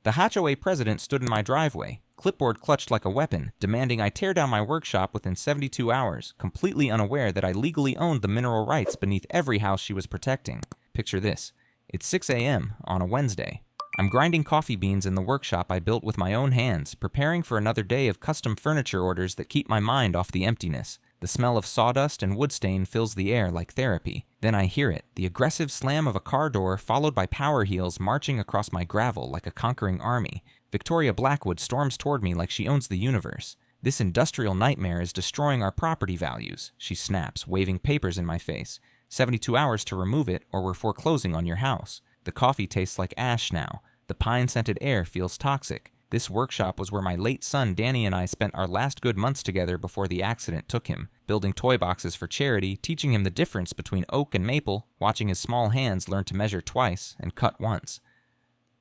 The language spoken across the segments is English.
The HOA president stood in my driveway, clipboard clutched like a weapon, demanding I tear down my workshop within 72 hours, completely unaware that I legally owned the mineral rights beneath every house she was protecting. Picture this. It's 6 a.m. on a Wednesday. I'm grinding coffee beans in the workshop I built with my own hands, preparing for another day of custom furniture orders that keep my mind off the emptiness. The smell of sawdust and wood stain fills the air like therapy. Then I hear it, the aggressive slam of a car door followed by power heels marching across my gravel like a conquering army. Victoria Blackwood storms toward me like she owns the universe. This industrial nightmare is destroying our property values, she snaps, waving papers in my face. 72 hours to remove it or we're foreclosing on your house. The coffee tastes like ash now. The pine-scented air feels toxic. This workshop was where my late son Danny and I spent our last good months together before the accident took him, building toy boxes for charity, teaching him the difference between oak and maple, watching his small hands learn to measure twice and cut once.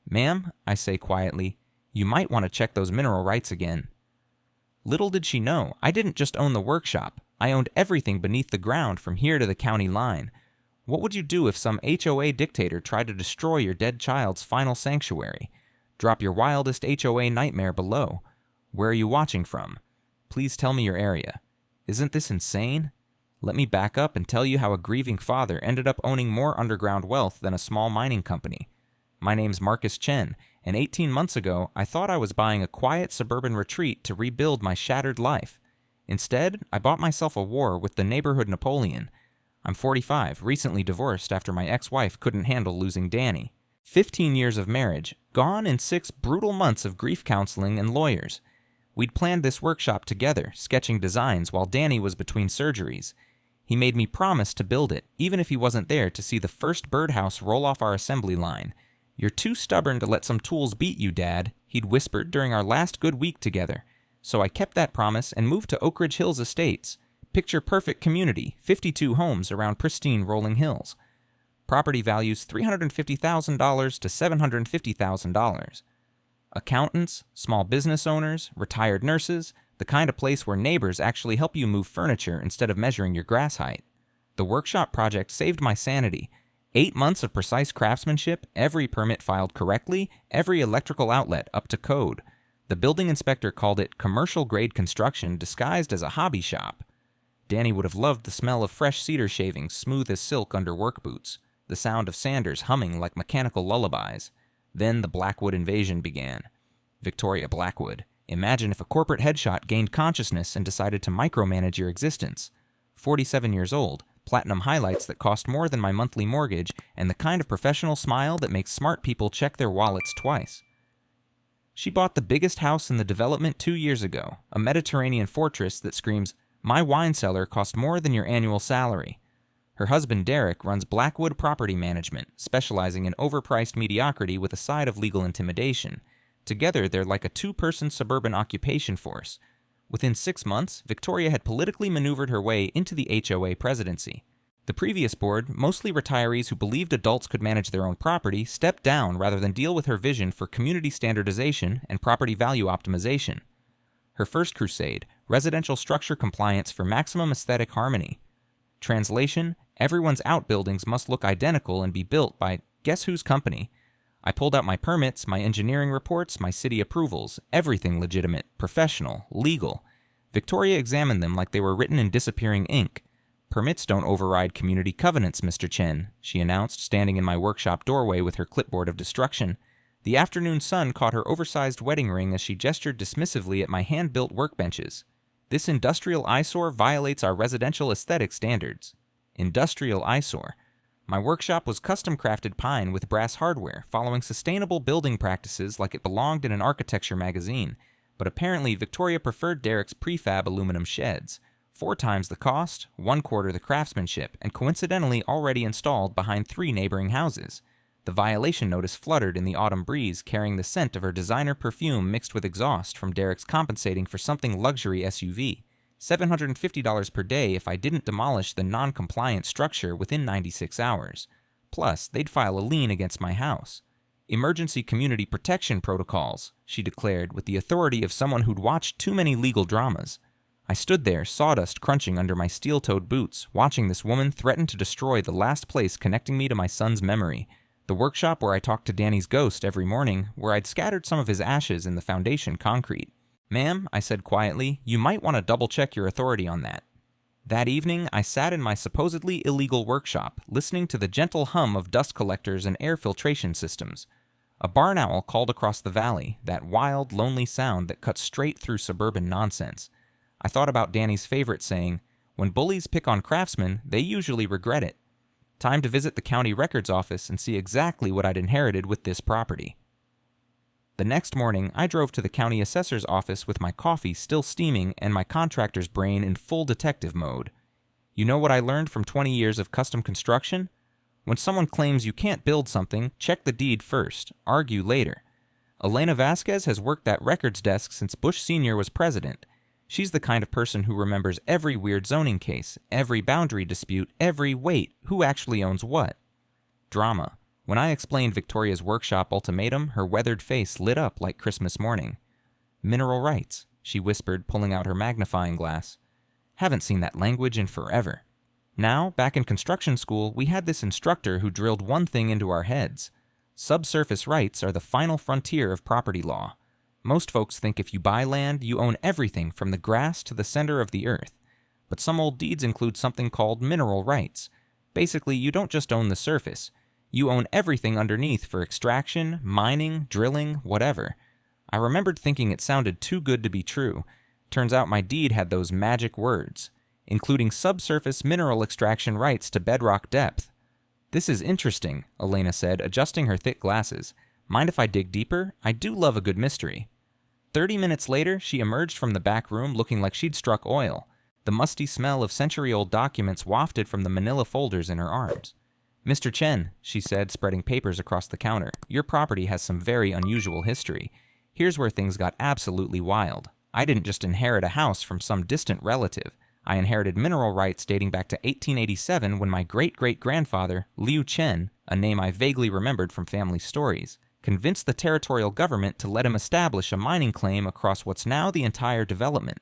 "Ma'am," I say quietly, "you might want to check those mineral rights again." Little did she know, I didn't just own the workshop. I owned everything beneath the ground from here to the county line. What would you do if some HOA dictator tried to destroy your dead child's final sanctuary? Drop your wildest HOA nightmare below. Where are you watching from? Please tell me your area. Isn't this insane? Let me back up and tell you how a grieving father ended up owning more underground wealth than a small mining company. My name's Marcus Chen, and 18 months ago, I thought I was buying a quiet suburban retreat to rebuild my shattered life. Instead, I bought myself a war with the neighborhood Napoleon. I'm 45, recently divorced after my ex-wife couldn't handle losing Danny. 15 years of marriage, gone in 6 brutal months of grief counseling and lawyers. We'd planned this workshop together, sketching designs while Danny was between surgeries. He made me promise to build it, even if he wasn't there to see the first birdhouse roll off our assembly line. "You're too stubborn to let some tools beat you, Dad," he'd whispered during our last good week together. So I kept that promise and moved to Oak Ridge Hills Estates. Picture-perfect community, 52 homes around pristine rolling hills. Property values $350,000 to $750,000. Accountants, small business owners, retired nurses, the kind of place where neighbors actually help you move furniture instead of measuring your grass height. The workshop project saved my sanity. 8 months of precise craftsmanship, every permit filed correctly, every electrical outlet up to code. The building inspector called it commercial-grade construction disguised as a hobby shop. Danny would have loved the smell of fresh cedar shavings smooth as silk under work boots, the sound of sanders humming like mechanical lullabies. Then the Blackwood invasion began. Victoria Blackwood. Imagine if a corporate headshot gained consciousness and decided to micromanage your existence. 47 years old, platinum highlights that cost more than my monthly mortgage, and the kind of professional smile that makes smart people check their wallets twice. She bought the biggest house in the development 2 years ago, a Mediterranean fortress that screams, "My wine cellar cost more than your annual salary." Her husband Derek runs Blackwood Property Management, specializing in overpriced mediocrity with a side of legal intimidation. Together, they're like a 2-person suburban occupation force. Within 6 months, Victoria had politically maneuvered her way into the HOA presidency. The previous board, mostly retirees who believed adults could manage their own property, stepped down rather than deal with her vision for community standardization and property value optimization. Her first crusade, residential structure compliance for maximum aesthetic harmony. Translation, everyone's outbuildings must look identical and be built by guess whose company. I pulled out my permits, my engineering reports, my city approvals, everything legitimate, professional, legal. Victoria examined them like they were written in disappearing ink. "Permits don't override community covenants, Mr. Chen," she announced, standing in my workshop doorway with her clipboard of destruction. The afternoon sun caught her oversized wedding ring as she gestured dismissively at my hand-built workbenches. "This industrial eyesore violates our residential aesthetic standards." Industrial eyesore. My workshop was custom-crafted pine with brass hardware, following sustainable building practices like it belonged in an architecture magazine. But apparently Victoria preferred Derek's prefab aluminum sheds. 4 times the cost, 1/4 the craftsmanship, and coincidentally already installed behind 3 neighboring houses. The violation notice fluttered in the autumn breeze, carrying the scent of her designer perfume mixed with exhaust from Derek's compensating for something luxury SUV. $750 per day if I didn't demolish the non-compliant structure within 96 hours. Plus, they'd file a lien against my house. "Emergency community protection protocols," she declared with the authority of someone who'd watched too many legal dramas. I stood there, sawdust crunching under my steel-toed boots, watching this woman threaten to destroy the last place connecting me to my son's memory. The workshop where I talked to Danny's ghost every morning, where I'd scattered some of his ashes in the foundation concrete. "Ma'am," I said quietly, "you might want to double-check your authority on that." That evening, I sat in my supposedly illegal workshop, listening to the gentle hum of dust collectors and air filtration systems. A barn owl called across the valley, that wild, lonely sound that cuts straight through suburban nonsense. I thought about Danny's favorite saying, "When bullies pick on craftsmen, they usually regret it." Time to visit the county records office and see exactly what I'd inherited with this property. The next morning, I drove to the county assessor's office with my coffee still steaming and my contractor's brain in full detective mode. You know what I learned from 20 years of custom construction? When someone claims you can't build something, check the deed first, argue later. Elena Vasquez has worked that records desk since Bush Sr. was president. She's the kind of person who remembers every weird zoning case, every boundary dispute, every wait, who actually owns what. Drama. When I explained Victoria's workshop ultimatum, her weathered face lit up like Christmas morning. "Mineral rights," she whispered, pulling out her magnifying glass. Haven't seen that language in forever. Now, back in construction school, we had this instructor who drilled one thing into our heads. Subsurface rights are the final frontier of property law. Most folks think if you buy land, you own everything from the grass to the center of the earth. But some old deeds include something called mineral rights. Basically, you don't just own the surface. You own everything underneath for extraction, mining, drilling, whatever. I remembered thinking it sounded too good to be true. Turns out my deed had those magic words, including subsurface mineral extraction rights to bedrock depth. "This is interesting," Elena said, adjusting her thick glasses. "Mind if I dig deeper? I do love a good mystery." 30 minutes later, she emerged from the back room looking like she'd struck oil. The musty smell of century-old documents wafted from the manila folders in her arms. "Mr. Chen," she said, spreading papers across the counter, "your property has some very unusual history. Here's where things got absolutely wild. I didn't just inherit a house from some distant relative. I inherited mineral rights dating back to 1887 when my great-great-grandfather, Liu Chen, a name I vaguely remembered from family stories, convinced the territorial government to let him establish a mining claim across what's now the entire development.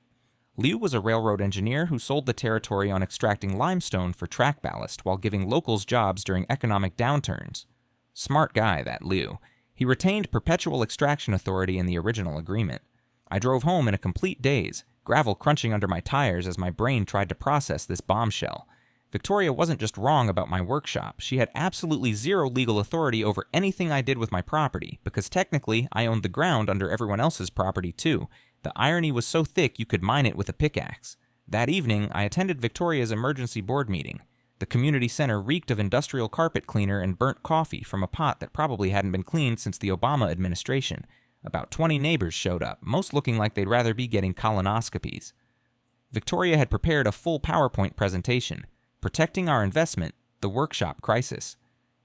Liu was a railroad engineer who sold the territory on extracting limestone for track ballast while giving locals jobs during economic downturns. Smart guy, that Liu. He retained perpetual extraction authority in the original agreement. I drove home in a complete daze, gravel crunching under my tires as my brain tried to process this bombshell. Victoria wasn't just wrong about my workshop. She had absolutely zero legal authority over anything I did with my property, because technically I owned the ground under everyone else's property too. The irony was so thick you could mine it with a pickaxe. That evening, I attended Victoria's emergency board meeting. The community center reeked of industrial carpet cleaner and burnt coffee from a pot that probably hadn't been cleaned since the Obama administration. About 20 neighbors showed up, most looking like they'd rather be getting colonoscopies. Victoria had prepared a full PowerPoint presentation, protecting our investment, the workshop crisis.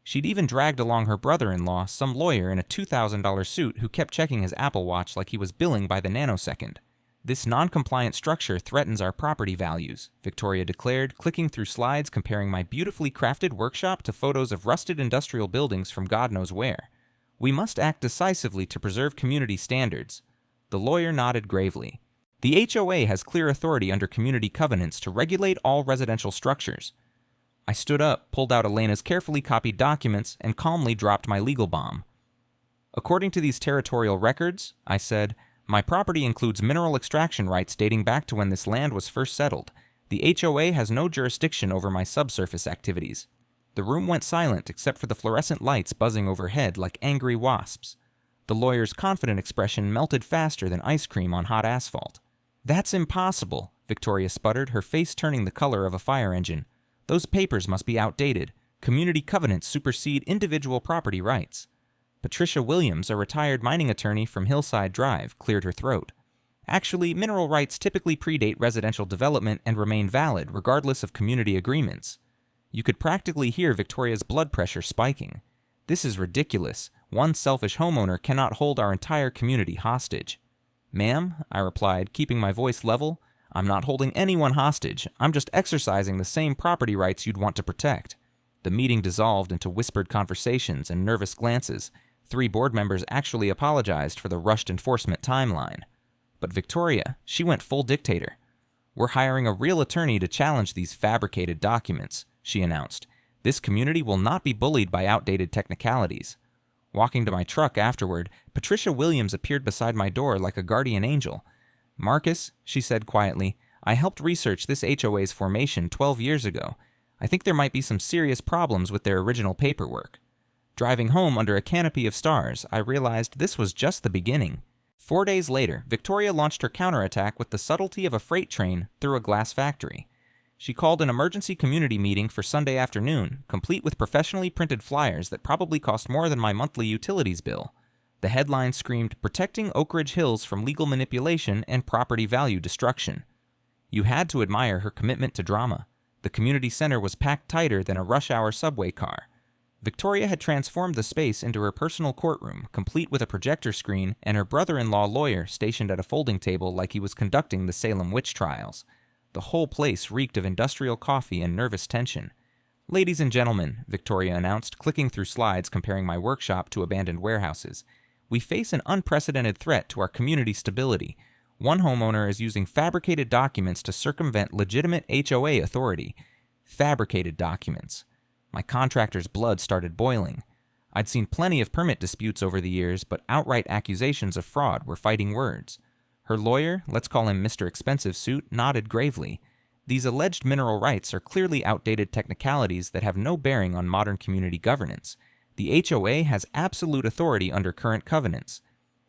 She'd even dragged along her brother-in-law, some lawyer in a $2,000 suit who kept checking his Apple Watch like he was billing by the nanosecond. "This non-compliant structure threatens our property values," Victoria declared, clicking through slides comparing my beautifully crafted workshop to photos of rusted industrial buildings from God knows where. "We must act decisively to preserve community standards." The lawyer nodded gravely. "The HOA has clear authority under community covenants to regulate all residential structures." I stood up, pulled out Elena's carefully copied documents, and calmly dropped my legal bomb. "According to these territorial records," I said, "my property includes mineral extraction rights dating back to when this land was first settled. The HOA has no jurisdiction over my subsurface activities." The room went silent except for the fluorescent lights buzzing overhead like angry wasps. The lawyer's confident expression melted faster than ice cream on hot asphalt. "That's impossible," Victoria sputtered, her face turning the color of a fire engine. "Those papers must be outdated. Community covenants supersede individual property rights." Patricia Williams, a retired mining attorney from Hillside Drive, cleared her throat. "Actually, mineral rights typically predate residential development and remain valid regardless of community agreements." You could practically hear Victoria's blood pressure spiking. "This is ridiculous. One selfish homeowner cannot hold our entire community hostage." "Ma'am," I replied, keeping my voice level, "I'm not holding anyone hostage. I'm just exercising the same property rights you'd want to protect." The meeting dissolved into whispered conversations and nervous glances. 3 board members actually apologized for the rushed enforcement timeline. But Victoria, she went full dictator. "We're hiring a real attorney to challenge these fabricated documents," she announced. This community will not be bullied by outdated technicalities. Walking to my truck afterward, Patricia Williams appeared beside my door like a guardian angel. "Marcus," she said quietly, "I helped research this HOA's formation 12 years ago. I think there might be some serious problems with their original paperwork." Driving home under a canopy of stars, I realized this was just the beginning. 4 days later, Victoria launched her counterattack with the subtlety of a freight train through a glass factory. She called an emergency community meeting for Sunday afternoon, complete with professionally printed flyers that probably cost more than my monthly utilities bill. The headline screamed, "Protecting Oak Ridge Hills from Legal Manipulation and Property Value Destruction." You had to admire her commitment to drama. The community center was packed tighter than a rush-hour subway car. Victoria had transformed the space into her personal courtroom, complete with a projector screen and her brother-in-law lawyer stationed at a folding table like he was conducting the Salem witch trials. The whole place reeked of industrial coffee and nervous tension. "Ladies and gentlemen," Victoria announced, clicking through slides comparing my workshop to abandoned warehouses, "we face an unprecedented threat to our community stability. One homeowner is using fabricated documents to circumvent legitimate HOA authority." Fabricated documents. My contractor's blood started boiling. I'd seen plenty of permit disputes over the years, but outright accusations of fraud were fighting words. Her lawyer, let's call him Mr. Expensive Suit, nodded gravely. These alleged mineral rights are clearly outdated technicalities that have no bearing on modern community governance. The HOA has absolute authority under current covenants.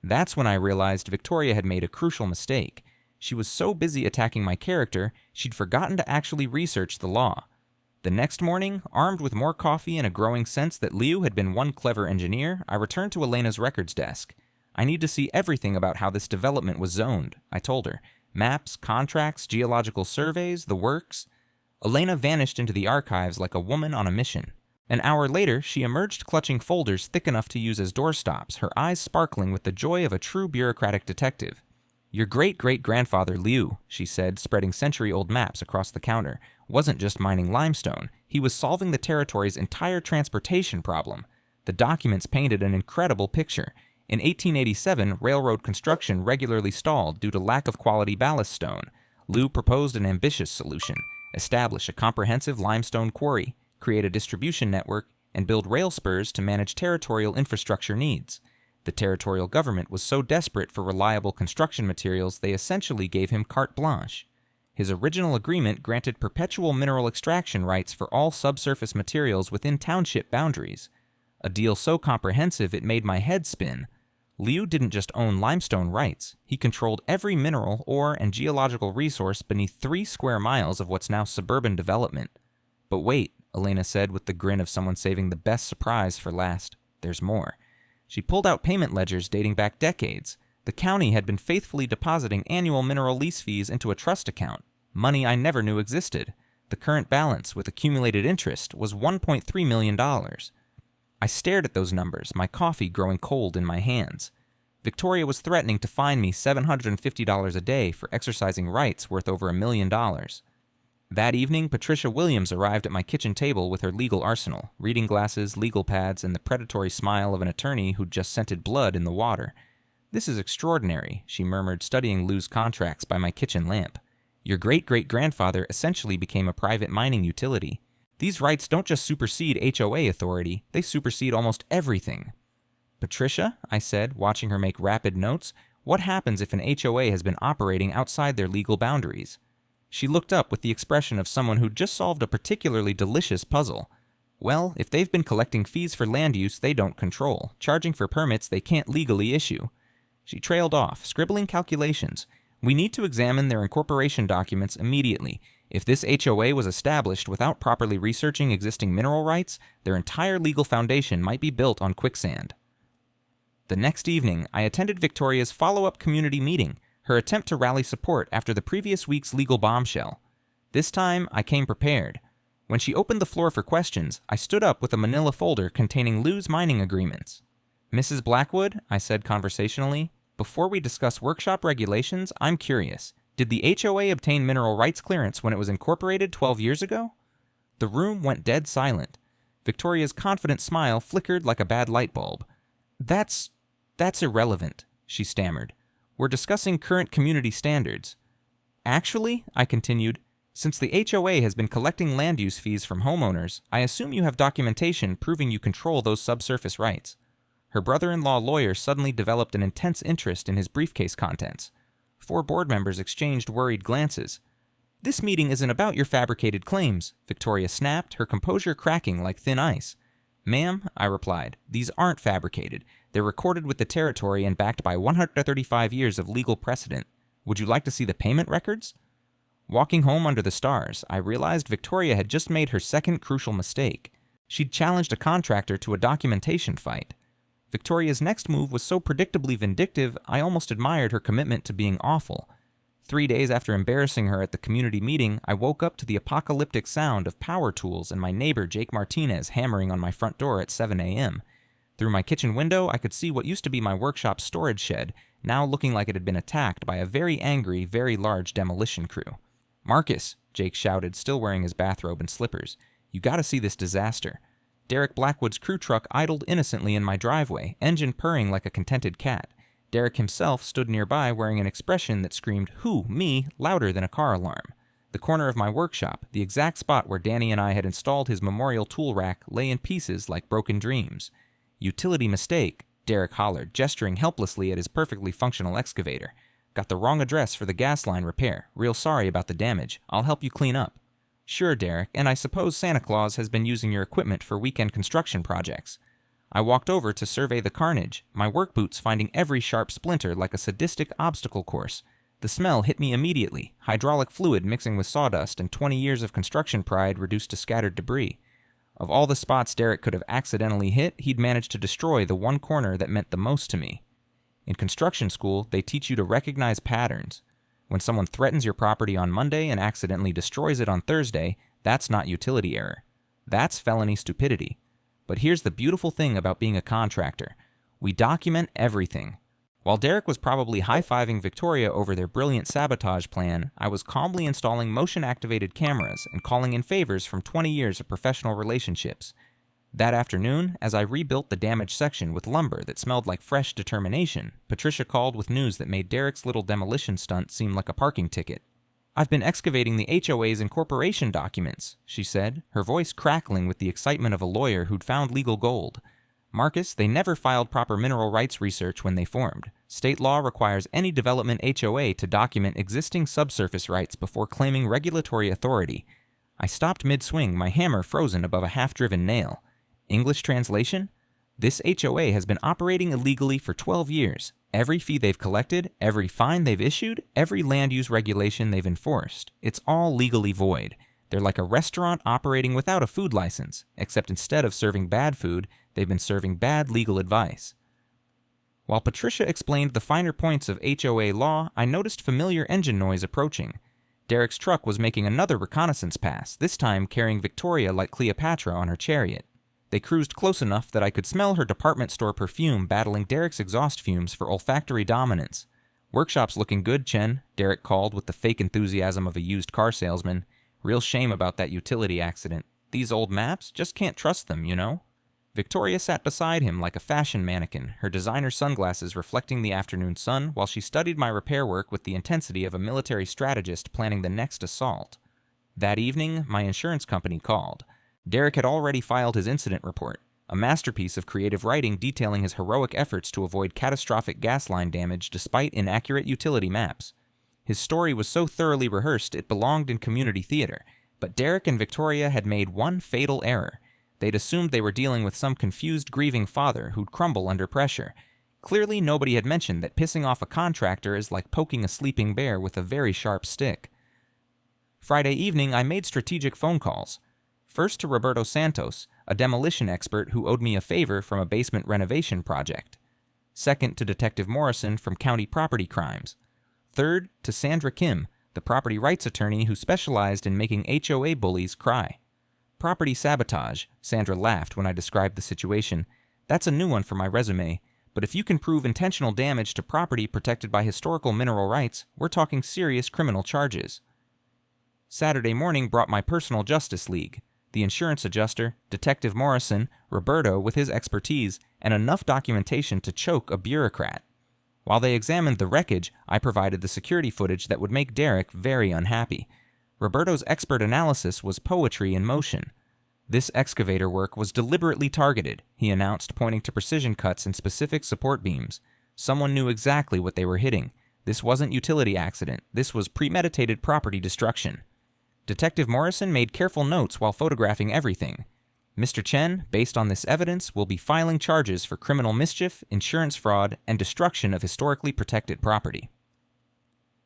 That's when I realized Victoria had made a crucial mistake. She was so busy attacking my character, she'd forgotten to actually research the law. The next morning, armed with more coffee and a growing sense that Liu had been one clever engineer, I returned to Elena's records desk. "I need to see everything about how this development was zoned," I told her. "Maps, contracts, geological surveys, the works." Elena vanished into the archives like a woman on a mission. An hour later, she emerged clutching folders thick enough to use as doorstops, her eyes sparkling with the joy of a true bureaucratic detective. "Your great-great-grandfather Liu," she said, spreading century-old maps across the counter, "wasn't just mining limestone. He was solving the territory's entire transportation problem." The documents painted an incredible picture. In 1887, railroad construction regularly stalled due to lack of quality ballast stone. Liu proposed an ambitious solution: establish a comprehensive limestone quarry, create a distribution network, and build rail spurs to manage territorial infrastructure needs. The territorial government was so desperate for reliable construction materials they essentially gave him carte blanche. His original agreement granted perpetual mineral extraction rights for all subsurface materials within township boundaries. A deal so comprehensive it made my head spin. Liu didn't just own limestone rights, he controlled every mineral, ore, and geological resource beneath 3 square miles of what's now Suburban development. "But wait," Elena said with the grin of someone saving the best surprise for last. "There's more." She pulled out payment ledgers dating back decades. The county had been faithfully depositing annual mineral lease fees into a trust account, money I never knew existed. The current balance, with accumulated interest, was $1.3 million. I stared at those numbers, my coffee growing cold in my hands. Victoria was threatening to fine me $750 a day for exercising rights worth over $1 million. That evening, Patricia Williams arrived at my kitchen table with her legal arsenal, reading glasses, legal pads, and the predatory smile of an attorney who'd just scented blood in the water. "This is extraordinary," she murmured, studying Liu's contracts by my kitchen lamp. "Your great-great-grandfather essentially became a private mining utility. These rights don't just supersede HOA authority, they supersede almost everything." "Patricia," I said, watching her make rapid notes, "what happens if an HOA has been operating outside their legal boundaries?" She looked up with the expression of someone who'd just solved a particularly delicious puzzle. "Well, if they've been collecting fees for land use they don't control, charging for permits they can't legally issue." She trailed off, scribbling calculations. "We need to examine their incorporation documents immediately. If this HOA was established without properly researching existing mineral rights, their entire legal foundation might be built on quicksand." The next evening, I attended Victoria's follow-up community meeting, her attempt to rally support after the previous week's legal bombshell. This time, I came prepared. When she opened the floor for questions, I stood up with a manila folder containing Liu's mining agreements. "Mrs. Blackwood," I said conversationally, "before we discuss workshop regulations, I'm curious. Did the HOA obtain mineral rights clearance when it was incorporated 12 years ago?" The room went dead silent. Victoria's confident smile flickered like a bad light bulb. That's irrelevant," she stammered. "We're discussing current community standards." "Actually," I continued, Since the HOA has been collecting land use fees from homeowners, I assume you have documentation proving you control those subsurface rights. Her brother-in-law lawyer suddenly developed an intense interest in his briefcase contents. 4 board members exchanged worried glances. "This meeting isn't about your fabricated claims," Victoria snapped, her composure cracking like thin ice. "Ma'am," I replied, "these aren't fabricated. They're recorded with the territory and backed by 135 years of legal precedent. Would you like to see the payment records?" Walking home under the stars, I realized Victoria had just made her second crucial mistake. She'd challenged a contractor to a documentation fight. Victoria's next move was so predictably vindictive, I almost admired her commitment to being awful. 3 days after embarrassing her at the community meeting, I woke up to the apocalyptic sound of power tools and my neighbor Jake Martinez hammering on my front door at 7 a.m. Through my kitchen window, I could see what used to be my workshop storage shed, now looking like it had been attacked by a very angry, very large demolition crew. "Marcus," Jake shouted, still wearing his bathrobe and slippers, "you gotta see this disaster." Derek Blackwood's crew truck idled innocently in my driveway, engine purring like a contented cat. Derek himself stood nearby wearing an expression that screamed, "Who, me?" louder than a car alarm. The corner of my workshop, the exact spot where Danny and I had installed his memorial tool rack, lay in pieces like broken dreams. "Utility mistake," Derek hollered, gesturing helplessly at his perfectly functional excavator. "Got the wrong address for the gas line repair. Real sorry about the damage. I'll help you clean up." "Sure, Derek, and I suppose Santa Claus has been using your equipment for weekend construction projects." I walked over to survey the carnage, my work boots finding every sharp splinter like a sadistic obstacle course. The smell hit me immediately, hydraulic fluid mixing with sawdust and 20 years of construction pride reduced to scattered debris. Of all the spots Derek could have accidentally hit, he'd managed to destroy the one corner that meant the most to me. In construction school, they teach you to recognize patterns. When someone threatens your property on Monday and accidentally destroys it on Thursday, that's not utility error. That's felony stupidity. But here's the beautiful thing about being a contractor. We document everything. While Derek was probably high-fiving Victoria over their brilliant sabotage plan, I was calmly installing motion-activated cameras and calling in favors from 20 years of professional relationships. That afternoon, as I rebuilt the damaged section with lumber that smelled like fresh determination, Patricia called with news that made Derek's little demolition stunt seem like a parking ticket. "I've been excavating the HOA's incorporation documents," she said, her voice crackling with the excitement of a lawyer who'd found legal gold. "Marcus, they never filed proper mineral rights research when they formed. State law requires any development HOA to document existing subsurface rights before claiming regulatory authority." I stopped mid-swing, my hammer frozen above a half-driven nail. English translation? This HOA has been operating illegally for 12 years. Every fee they've collected, every fine they've issued, every land use regulation they've enforced, it's all legally void. They're like a restaurant operating without a food license, except instead of serving bad food, they've been serving bad legal advice. While Patricia explained the finer points of HOA law, I noticed familiar engine noise approaching. Derek's truck was making another reconnaissance pass, this time carrying Victoria like Cleopatra on her chariot. They cruised close enough that I could smell her department store perfume battling Derek's exhaust fumes for olfactory dominance. "Workshop's looking good, Chen," Derek called with the fake enthusiasm of a used car salesman. "Real shame about that utility accident. These old maps, just can't trust them, you know?" Victoria sat beside him like a fashion mannequin, her designer sunglasses reflecting the afternoon sun while she studied my repair work with the intensity of a military strategist planning the next assault. That evening, my insurance company called. Derek had already filed his incident report, a masterpiece of creative writing detailing his heroic efforts to avoid catastrophic gas line damage despite inaccurate utility maps. His story was so thoroughly rehearsed it belonged in community theater, but Derek and Victoria had made one fatal error. They'd assumed they were dealing with some confused grieving father who'd crumble under pressure. Clearly nobody had mentioned that pissing off a contractor is like poking a sleeping bear with a very sharp stick. Friday evening I made strategic phone calls. First to Roberto Santos, a demolition expert who owed me a favor from a basement renovation project. Second to Detective Morrison from County Property Crimes. Third to Sandra Kim, the property rights attorney who specialized in making HOA bullies cry. "Property sabotage," Sandra laughed when I described the situation. "That's a new one for my resume, but if you can prove intentional damage to property protected by historical mineral rights, we're talking serious criminal charges." Saturday morning brought my personal justice league. The insurance adjuster, Detective Morrison, Roberto with his expertise, and enough documentation to choke a bureaucrat. While they examined the wreckage, I provided the security footage that would make Derek very unhappy. Roberto's expert analysis was poetry in motion. This excavator work was deliberately targeted, he announced, pointing to precision cuts in specific support beams. Someone knew exactly what they were hitting. This wasn't utility accident. This was premeditated property destruction. Detective Morrison made careful notes while photographing everything. Mr. Chen, based on this evidence, will be filing charges for criminal mischief, insurance fraud, and destruction of historically protected property.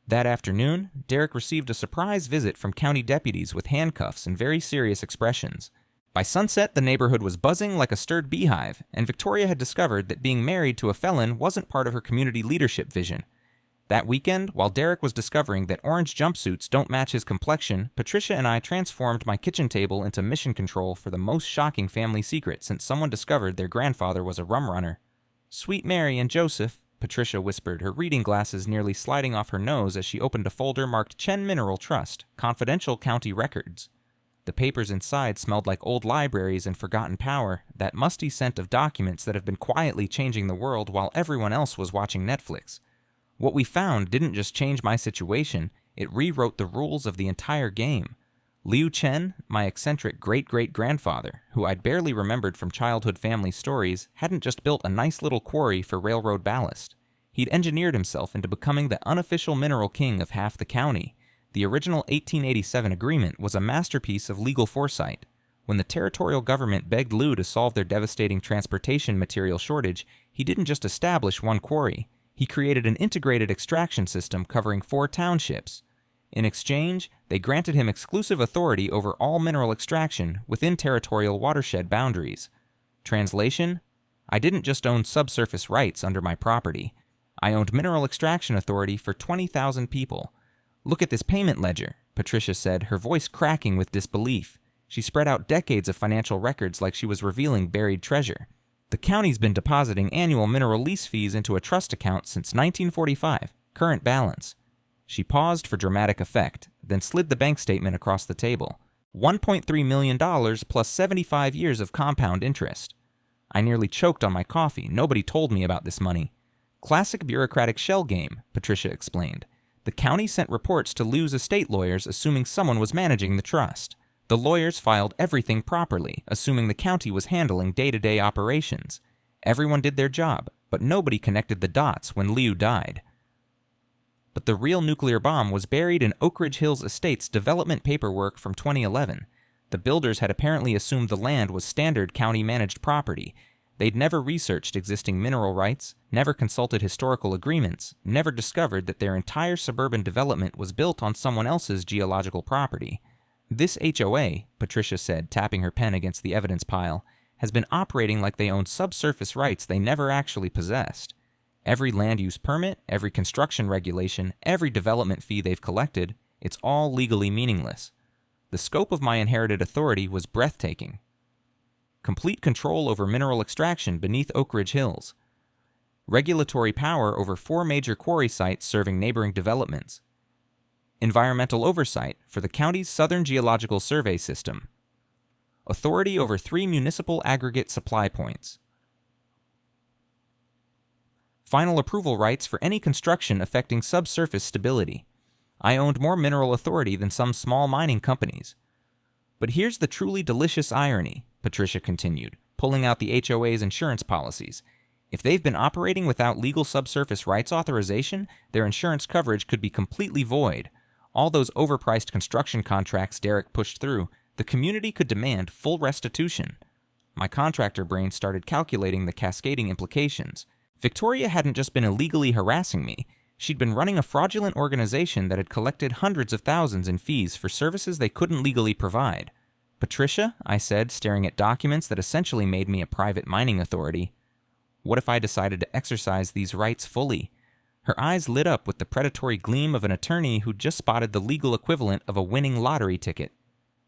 That afternoon, Derek received a surprise visit from county deputies with handcuffs and very serious expressions. By sunset, the neighborhood was buzzing like a stirred beehive, and Victoria had discovered that being married to a felon wasn't part of her community leadership vision. That weekend, while Derek was discovering that orange jumpsuits don't match his complexion, Patricia and I transformed my kitchen table into mission control for the most shocking family secret since someone discovered their grandfather was a rum runner. "Sweet Mary and Joseph," Patricia whispered, her reading glasses nearly sliding off her nose as she opened a folder marked Chen Mineral Trust, Confidential County Records. The papers inside smelled like old libraries and forgotten power, that musty scent of documents that have been quietly changing the world while everyone else was watching Netflix. What we found didn't just change my situation, it rewrote the rules of the entire game. Liu Chen, my eccentric great-great-grandfather, who I'd barely remembered from childhood family stories, hadn't just built a nice little quarry for railroad ballast. He'd engineered himself into becoming the unofficial mineral king of half the county. The original 1887 agreement was a masterpiece of legal foresight. When the territorial government begged Liu to solve their devastating transportation material shortage, he didn't just establish one quarry. He created an integrated extraction system covering 4 townships. In exchange, they granted him exclusive authority over all mineral extraction within territorial watershed boundaries. Translation: I didn't just own subsurface rights under my property. I owned mineral extraction authority for 20,000 people. "Look at this payment ledger," Patricia said, her voice cracking with disbelief. She spread out decades of financial records like she was revealing buried treasure. "The county's been depositing annual mineral lease fees into a trust account since 1945. Current balance." She paused for dramatic effect, then slid the bank statement across the table. $1.3 million plus 75 years of compound interest. I nearly choked on my coffee. Nobody told me about this money. "Classic bureaucratic shell game," Patricia explained. "The county sent reports to Liu's estate lawyers assuming someone was managing the trust. The lawyers filed everything properly, assuming the county was handling day-to-day operations. Everyone did their job, but nobody connected the dots when Liu died." But the real nuclear bomb was buried in Oak Ridge Hills Estate's development paperwork from 2011. The builders had apparently assumed the land was standard county-managed property. They'd never researched existing mineral rights, never consulted historical agreements, never discovered that their entire suburban development was built on someone else's geological property. "This HOA," Patricia said, tapping her pen against the evidence pile, "has been operating like they owned subsurface rights they never actually possessed. Every land use permit, every construction regulation, every development fee they've collected, it's all legally meaningless. The scope of my inherited authority was breathtaking. Complete control over mineral extraction beneath Oak Ridge Hills. Regulatory power over 4 major quarry sites serving neighboring developments. Environmental oversight for the county's Southern Geological Survey System. Authority over 3 municipal aggregate supply points. Final approval rights for any construction affecting subsurface stability. I owned more mineral authority than some small mining companies. But here's the truly delicious irony," Patricia continued, pulling out the HOA's insurance policies. "If they've been operating without legal subsurface rights authorization, their insurance coverage could be completely void. All those overpriced construction contracts Derek pushed through, the community could demand full restitution." My contractor brain started calculating the cascading implications. Victoria hadn't just been illegally harassing me. She'd been running a fraudulent organization that had collected hundreds of thousands in fees for services they couldn't legally provide. "Patricia," I said, staring at documents that essentially made me a private mining authority, "what if I decided to exercise these rights fully?" Her eyes lit up with the predatory gleam of an attorney who'd just spotted the legal equivalent of a winning lottery ticket.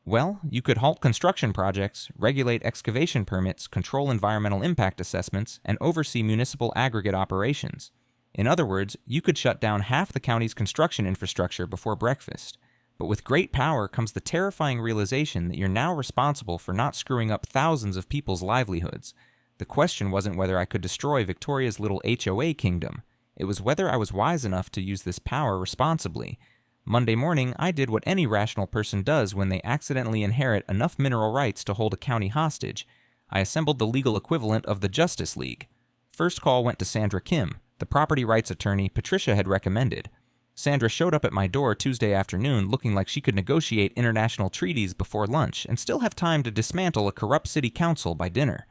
"Well, you could halt construction projects, regulate excavation permits, control environmental impact assessments, and oversee municipal aggregate operations. In other words, you could shut down half the county's construction infrastructure before breakfast. But with great power comes the terrifying realization that you're now responsible for not screwing up thousands of people's livelihoods. The question wasn't whether I could destroy Victoria's little HOA kingdom. It was whether I was wise enough to use this power responsibly. Monday morning, I did what any rational person does when they accidentally inherit enough mineral rights to hold a county hostage. I assembled the legal equivalent of the Justice League. First call went to Sandra Kim, the property rights attorney Patricia had recommended. Sandra showed up at my door Tuesday afternoon looking like she could negotiate international treaties before lunch and still have time to dismantle a corrupt city council by dinner.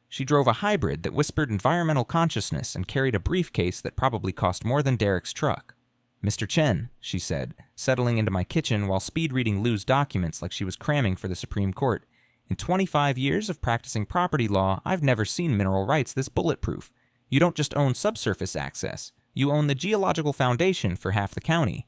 She drove a hybrid that whispered environmental consciousness and carried a briefcase that probably cost more than Derek's truck. "Mr. Chen," she said, settling into my kitchen while speed-reading Liu's documents like she was cramming for the Supreme Court. "In 25 years of practicing property law, I've never seen mineral rights this bulletproof. You don't just own subsurface access. You own the geological foundation for half the county."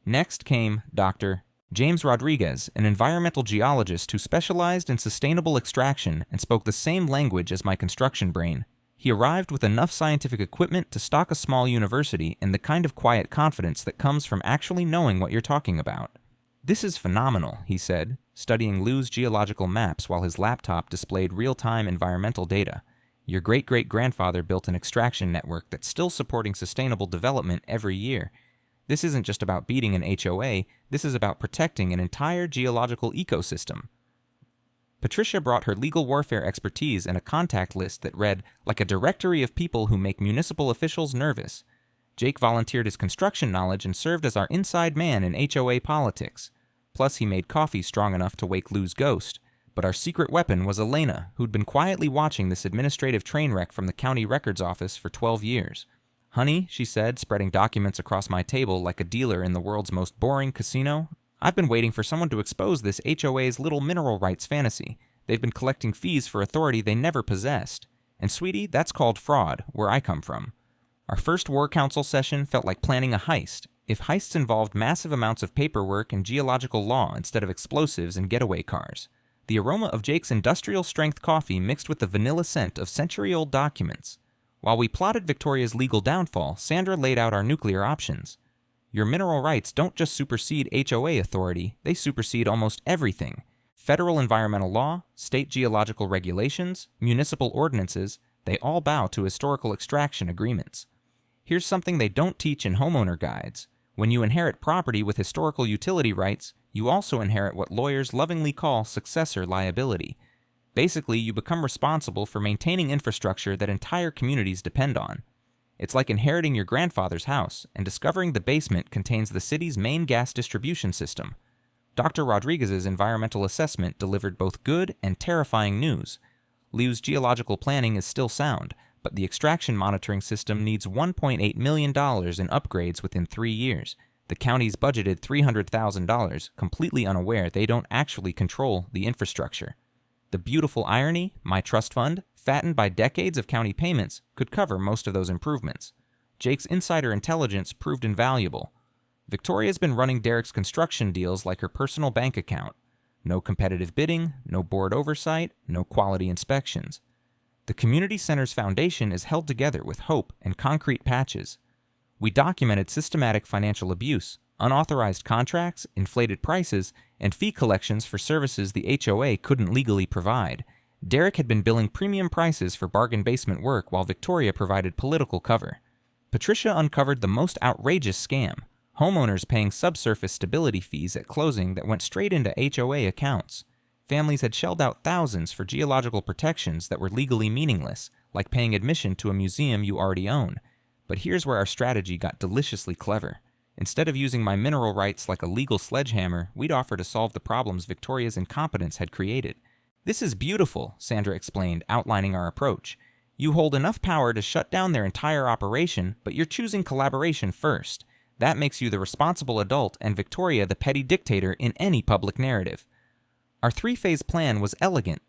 Next came Dr. James Rodriguez, an environmental geologist who specialized in sustainable extraction and spoke the same language as my construction brain. He arrived with enough scientific equipment to stock a small university and the kind of quiet confidence that comes from actually knowing what you're talking about. "This is phenomenal," he said, studying Liu's geological maps while his laptop displayed real-time environmental data. "Your great-great-grandfather built an extraction network that's still supporting sustainable development every year. This isn't just about beating an HOA, this is about protecting an entire geological ecosystem." Patricia brought her legal warfare expertise and a contact list that read like a directory of people who make municipal officials nervous. Jake volunteered his construction knowledge and served as our inside man in HOA politics. Plus, he made coffee strong enough to wake Liu's ghost. But our secret weapon was Elena, who'd been quietly watching this administrative train wreck from the county records office for 12 years. "Honey," she said, spreading documents across my table like a dealer in the world's most boring casino, "I've been waiting for someone to expose this HOA's little mineral rights fantasy. They've been collecting fees for authority they never possessed. And sweetie, that's called fraud, where I come from." Our first war council session felt like planning a heist, if heists involved massive amounts of paperwork and geological law instead of explosives and getaway cars. The aroma of Jake's industrial-strength coffee mixed with the vanilla scent of century-old documents. While we plotted Victoria's legal downfall, Sandra laid out our nuclear options. "Your mineral rights don't just supersede HOA authority, they supersede almost everything. Federal environmental law, state geological regulations, municipal ordinances, they all bow to historical extraction agreements. Here's something they don't teach in homeowner guides. When you inherit property with historical utility rights, you also inherit what lawyers lovingly call successor liability. Basically, you become responsible for maintaining infrastructure that entire communities depend on. It's like inheriting your grandfather's house and discovering the basement contains the city's main gas distribution system." Dr. Rodriguez's environmental assessment delivered both good and terrifying news. Liu's geological planning is still sound, but the extraction monitoring system needs $1.8 million in upgrades within 3 years. The county's budgeted $300,000, completely unaware they don't actually control the infrastructure. The beautiful irony, my trust fund, fattened by decades of county payments, could cover most of those improvements. Jake's insider intelligence proved invaluable. Victoria's been running Derek's construction deals like her personal bank account. No competitive bidding, no board oversight, no quality inspections. The community center's foundation is held together with hope and concrete patches. We documented systematic financial abuse, unauthorized contracts, inflated prices, and fee collections for services the HOA couldn't legally provide. Derek had been billing premium prices for bargain basement work while Victoria provided political cover. Patricia uncovered the most outrageous scam, homeowners paying subsurface stability fees at closing that went straight into HOA accounts. Families had shelled out thousands for geological protections that were legally meaningless, like paying admission to a museum you already own. But here's where our strategy got deliciously clever. Instead of using my mineral rights like a legal sledgehammer, we'd offer to solve the problems Victoria's incompetence had created. "This is beautiful," Sandra explained, outlining our approach. "You hold enough power to shut down their entire operation, but you're choosing collaboration first. That makes you the responsible adult and Victoria the petty dictator in any public narrative." Our three-phase plan was elegant.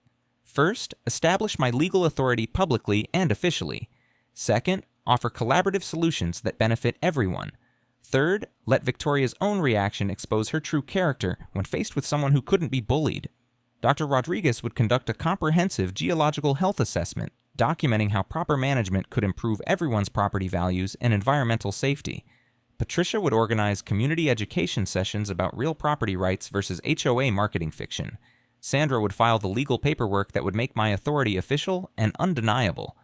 First, establish my legal authority publicly and officially. Second, offer collaborative solutions that benefit everyone. Third, let Victoria's own reaction expose her true character when faced with someone who couldn't be bullied. Dr. Rodriguez would conduct a comprehensive geological health assessment, documenting how proper management could improve everyone's property values and environmental safety. Patricia would organize community education sessions about real property rights versus HOA marketing fiction. Sandra would file the legal paperwork that would make my authority official and undeniable.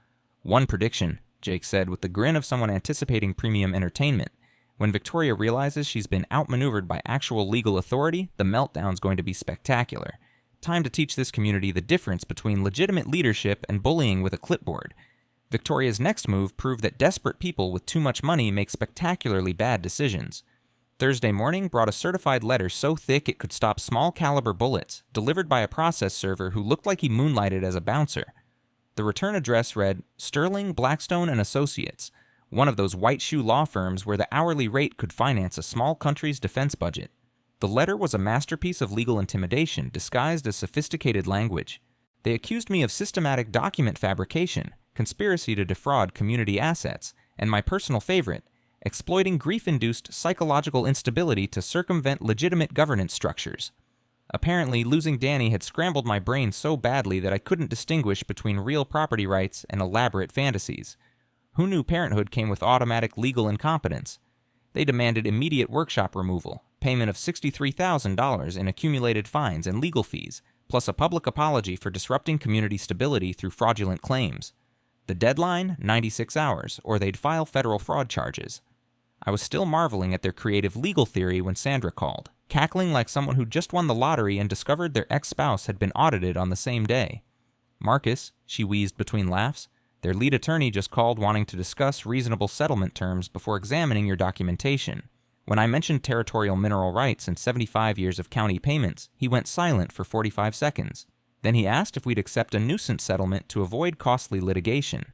"One prediction," Jake said with the grin of someone anticipating premium entertainment. When Victoria realizes she's been outmaneuvered by actual legal authority, the meltdown's going to be spectacular. Time to teach this community the difference between legitimate leadership and bullying with a clipboard. Victoria's next move proved that desperate people with too much money make spectacularly bad decisions. Thursday morning brought a certified letter so thick it could stop small-caliber bullets, delivered by a process server who looked like he moonlighted as a bouncer. The return address read, Sterling, Blackstone & Associates, one of those white shoe law firms where the hourly rate could finance a small country's defense budget. The letter was a masterpiece of legal intimidation disguised as sophisticated language. They accused me of systematic document fabrication, conspiracy to defraud community assets, and my personal favorite, exploiting grief-induced psychological instability to circumvent legitimate governance structures. Apparently, losing Danny had scrambled my brain so badly that I couldn't distinguish between real property rights and elaborate fantasies. Who knew parenthood came with automatic legal incompetence? They demanded immediate workshop removal, payment of $63,000 in accumulated fines and legal fees, plus a public apology for disrupting community stability through fraudulent claims. The deadline, 96 hours, or they'd file federal fraud charges. I was still marveling at their creative legal theory when Sandra called, cackling like someone who just won the lottery and discovered their ex-spouse had been audited on the same day. Marcus, she wheezed between laughs, their lead attorney just called wanting to discuss reasonable settlement terms before examining your documentation. When I mentioned territorial mineral rights and 75 years of county payments, he went silent for 45 seconds. Then he asked if we'd accept a nuisance settlement to avoid costly litigation.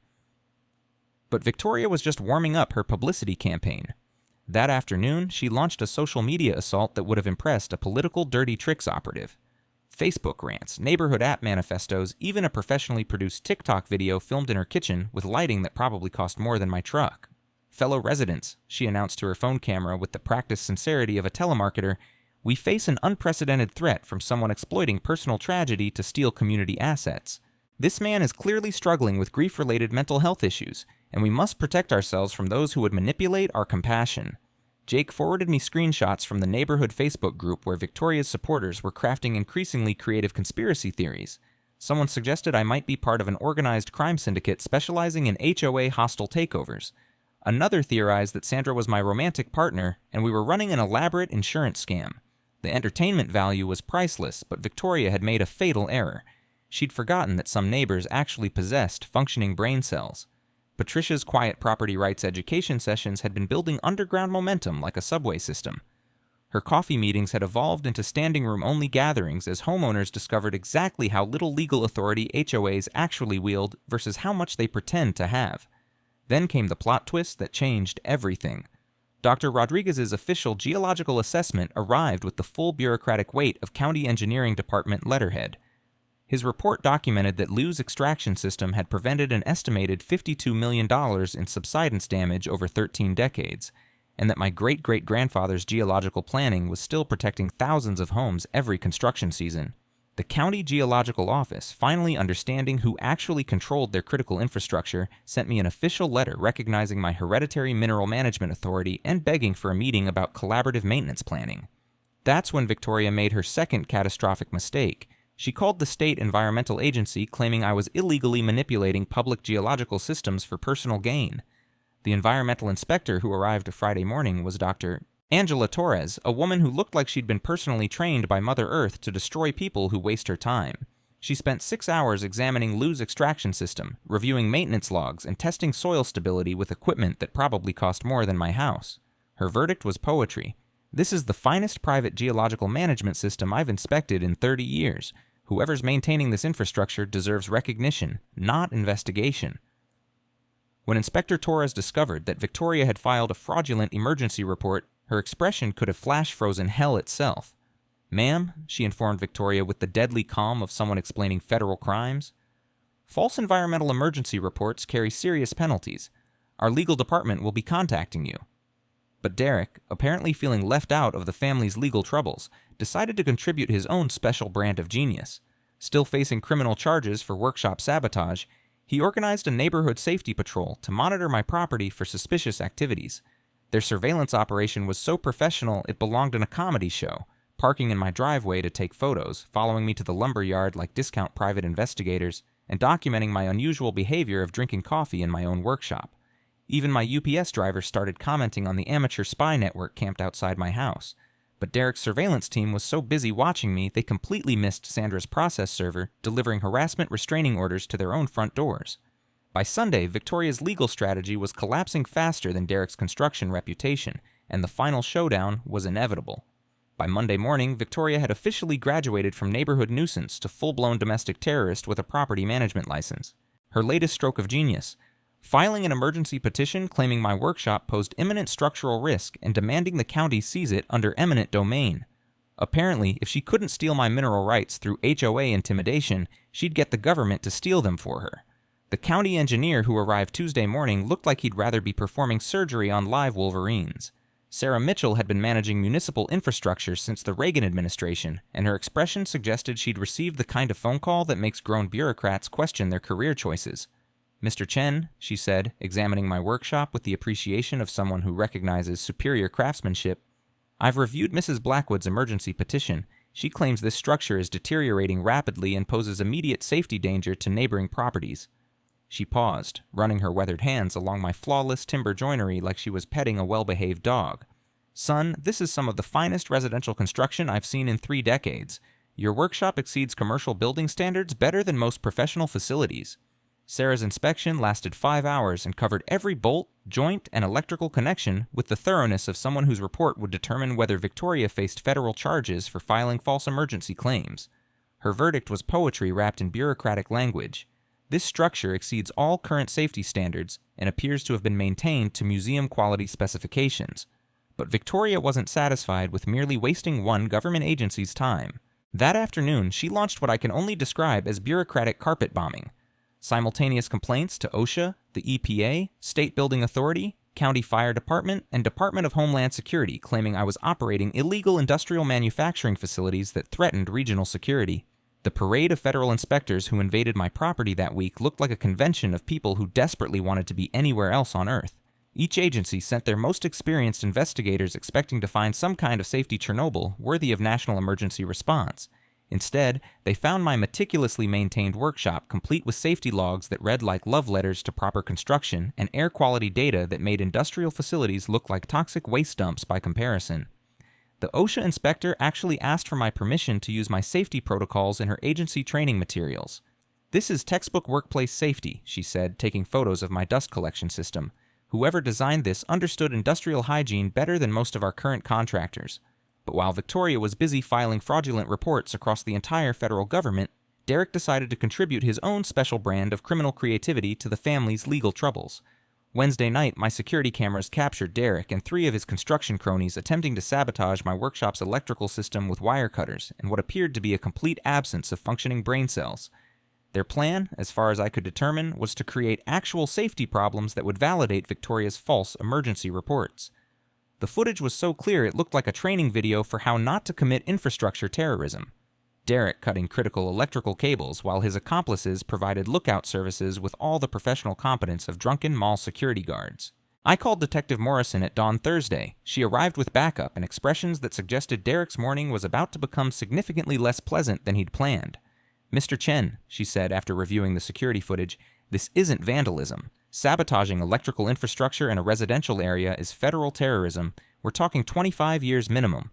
But Victoria was just warming up her publicity campaign. That afternoon, she launched a social media assault that would have impressed a political dirty tricks operative. Facebook rants, neighborhood app manifestos, even a professionally produced TikTok video filmed in her kitchen with lighting that probably cost more than my truck. Fellow residents, she announced to her phone camera with the practiced sincerity of a telemarketer, we face an unprecedented threat from someone exploiting personal tragedy to steal community assets. This man is clearly struggling with grief-related mental health issues, and we must protect ourselves from those who would manipulate our compassion. Jake forwarded me screenshots from the neighborhood Facebook group where Victoria's supporters were crafting increasingly creative conspiracy theories. Someone suggested I might be part of an organized crime syndicate specializing in HOA hostile takeovers. Another theorized that Sandra was my romantic partner, and we were running an elaborate insurance scam. The entertainment value was priceless, but Victoria had made a fatal error. She'd forgotten that some neighbors actually possessed functioning brain cells. Patricia's quiet property rights education sessions had been building underground momentum like a subway system. Her coffee meetings had evolved into standing room-only gatherings as homeowners discovered exactly how little legal authority HOAs actually wield versus how much they pretend to have. Then came the plot twist that changed everything. Dr. Rodriguez's official geological assessment arrived with the full bureaucratic weight of County Engineering Department letterhead. His report documented that Liu's extraction system had prevented an estimated $52 million in subsidence damage over 13 decades, and that my great-great-grandfather's geological planning was still protecting thousands of homes every construction season. The County Geological Office, finally understanding who actually controlled their critical infrastructure, sent me an official letter recognizing my hereditary mineral management authority and begging for a meeting about collaborative maintenance planning. That's when Victoria made her second catastrophic mistake. She called the state environmental agency claiming I was illegally manipulating public geological systems for personal gain. The environmental inspector who arrived Friday morning was Dr. Angela Torres, a woman who looked like she'd been personally trained by Mother Earth to destroy people who waste her time. She spent 6 hours examining Liu's extraction system, reviewing maintenance logs, and testing soil stability with equipment that probably cost more than my house. Her verdict was poetry. This is the finest private geological management system I've inspected in 30 years. Whoever's maintaining this infrastructure deserves recognition, not investigation. When Inspector Torres discovered that Victoria had filed a fraudulent emergency report, her expression could have flash-frozen hell itself. Ma'am, she informed Victoria with the deadly calm of someone explaining federal crimes, false environmental emergency reports carry serious penalties. Our legal department will be contacting you. But Derek, apparently feeling left out of the family's legal troubles, decided to contribute his own special brand of genius. Still facing criminal charges for workshop sabotage, he organized a neighborhood safety patrol to monitor my property for suspicious activities. Their surveillance operation was so professional it belonged in a comedy show, parking in my driveway to take photos, following me to the lumber yard like discount private investigators, and documenting my unusual behavior of drinking coffee in my own workshop. Even my UPS driver started commenting on the amateur spy network camped outside my house. But Derek's surveillance team was so busy watching me, they completely missed Sandra's process server, delivering harassment restraining orders to their own front doors. By Sunday, Victoria's legal strategy was collapsing faster than Derek's construction reputation, and the final showdown was inevitable. By Monday morning, Victoria had officially graduated from neighborhood nuisance to full-blown domestic terrorist with a property management license. Her latest stroke of genius: filing an emergency petition claiming my workshop posed imminent structural risk and demanding the county seize it under eminent domain. Apparently, if she couldn't steal my mineral rights through HOA intimidation, she'd get the government to steal them for her. The county engineer who arrived Tuesday morning looked like he'd rather be performing surgery on live wolverines. Sarah Mitchell had been managing municipal infrastructure since the Reagan administration, and her expression suggested she'd received the kind of phone call that makes grown bureaucrats question their career choices. "Mr. Chen," she said, examining my workshop with the appreciation of someone who recognizes superior craftsmanship, "I've reviewed Mrs. Blackwood's emergency petition. She claims this structure is deteriorating rapidly and poses immediate safety danger to neighboring properties." She paused, running her weathered hands along my flawless timber joinery like she was petting a well-behaved dog. "Son, this is some of the finest residential construction I've seen in 3 decades. Your workshop exceeds commercial building standards better than most professional facilities." Sarah's inspection lasted 5 hours and covered every bolt, joint, and electrical connection with the thoroughness of someone whose report would determine whether Victoria faced federal charges for filing false emergency claims. Her verdict was poetry wrapped in bureaucratic language. This structure exceeds all current safety standards and appears to have been maintained to museum-quality specifications. But Victoria wasn't satisfied with merely wasting one government agency's time. That afternoon, she launched what I can only describe as bureaucratic carpet bombing. Simultaneous complaints to OSHA, the EPA, State Building Authority, County Fire Department, and Department of Homeland Security claiming I was operating illegal industrial manufacturing facilities that threatened regional security. The parade of federal inspectors who invaded my property that week looked like a convention of people who desperately wanted to be anywhere else on Earth. Each agency sent their most experienced investigators expecting to find some kind of safety Chernobyl worthy of national emergency response. Instead, they found my meticulously maintained workshop complete with safety logs that read like love letters to proper construction and air quality data that made industrial facilities look like toxic waste dumps by comparison. The OSHA inspector actually asked for my permission to use my safety protocols in her agency training materials. "This is textbook workplace safety," she said, taking photos of my dust collection system. "Whoever designed this understood industrial hygiene better than most of our current contractors." But while Victoria was busy filing fraudulent reports across the entire federal government, Derek decided to contribute his own special brand of criminal creativity to the family's legal troubles. Wednesday night, my security cameras captured Derek and 3 of his construction cronies attempting to sabotage my workshop's electrical system with wire cutters and what appeared to be a complete absence of functioning brain cells. Their plan, as far as I could determine, was to create actual safety problems that would validate Victoria's false emergency reports. The footage was so clear it looked like a training video for how not to commit infrastructure terrorism. Derek cutting critical electrical cables while his accomplices provided lookout services with all the professional competence of drunken mall security guards. I called Detective Morrison at dawn Thursday. She arrived with backup and expressions that suggested Derek's morning was about to become significantly less pleasant than he'd planned. "Mr. Chen," she said after reviewing the security footage, "this isn't vandalism. Sabotaging electrical infrastructure in a residential area is federal terrorism. We're talking 25 years minimum."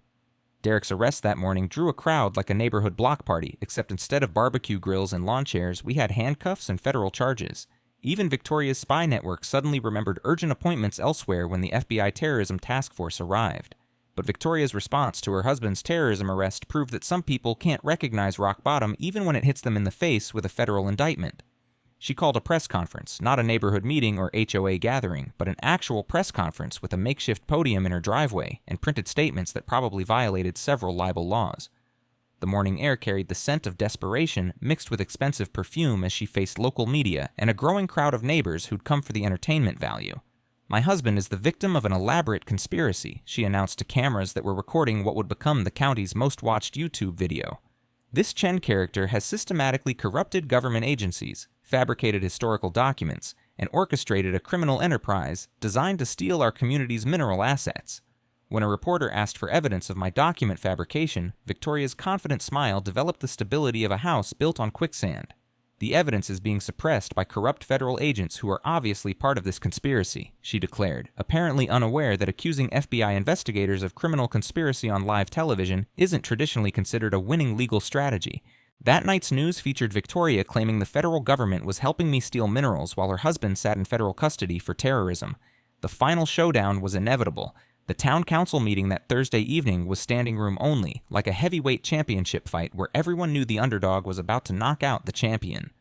Derek's arrest that morning drew a crowd like a neighborhood block party, except instead of barbecue grills and lawn chairs, we had handcuffs and federal charges. Even Victoria's spy network suddenly remembered urgent appointments elsewhere when the FBI terrorism task force arrived. But Victoria's response to her husband's terrorism arrest proved that some people can't recognize rock bottom even when it hits them in the face with a federal indictment. She called a press conference, not a neighborhood meeting or HOA gathering, but an actual press conference with a makeshift podium in her driveway and printed statements that probably violated several libel laws. The morning air carried the scent of desperation mixed with expensive perfume as she faced local media and a growing crowd of neighbors who'd come for the entertainment value. "My husband is the victim of an elaborate conspiracy," she announced to cameras that were recording what would become the county's most watched YouTube video. "This Chen character has systematically corrupted government agencies, fabricated historical documents, and orchestrated a criminal enterprise designed to steal our community's mineral assets." When a reporter asked for evidence of my document fabrication, Victoria's confident smile developed the stability of a house built on quicksand. The evidence is being suppressed by corrupt federal agents who are obviously part of this conspiracy, she declared, apparently unaware that accusing FBI investigators of criminal conspiracy on live television isn't traditionally considered a winning legal strategy. That night's news featured Victoria claiming the federal government was helping me steal minerals while her husband sat in federal custody for terrorism. The final showdown was inevitable. The town council meeting that Thursday evening was standing room only, like a heavyweight championship fight where everyone knew the underdog was about to knock out the champion.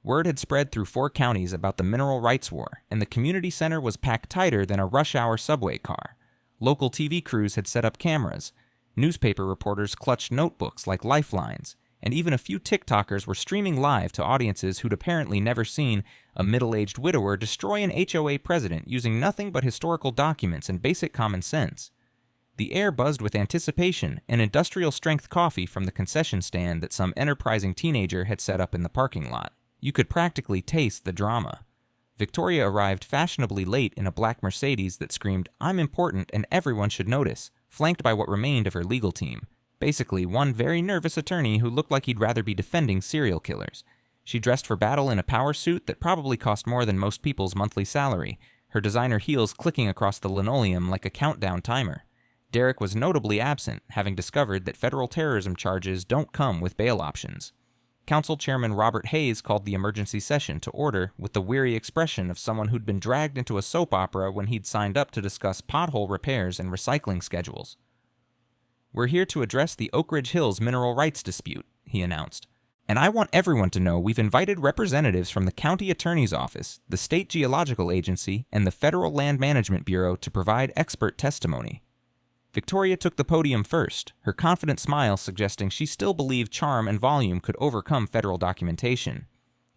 Word had spread through 4 counties about the mineral rights war, and the community center was packed tighter than a rush-hour subway car. Local TV crews had set up cameras. Newspaper reporters clutched notebooks like lifelines, and even a few TikTokers were streaming live to audiences who'd apparently never seen a middle-aged widower destroy an HOA president using nothing but historical documents and basic common sense. The air buzzed with anticipation and industrial-strength coffee from the concession stand that some enterprising teenager had set up in the parking lot. You could practically taste the drama. Victoria arrived fashionably late in a black Mercedes that screamed, "I'm important and everyone should notice," flanked by what remained of her legal team. Basically, one very nervous attorney who looked like he'd rather be defending serial killers. She dressed for battle in a power suit that probably cost more than most people's monthly salary, her designer heels clicking across the linoleum like a countdown timer. Derek was notably absent, having discovered that federal terrorism charges don't come with bail options. Council Chairman Robert Hayes called the emergency session to order with the weary expression of someone who'd been dragged into a soap opera when he'd signed up to discuss pothole repairs and recycling schedules. "We're here to address the Oak Ridge Hills mineral rights dispute," he announced. "And I want everyone to know we've invited representatives from the county attorney's office, the state geological agency, and the Federal Land Management Bureau to provide expert testimony." Victoria took the podium first, her confident smile suggesting she still believed charm and volume could overcome federal documentation.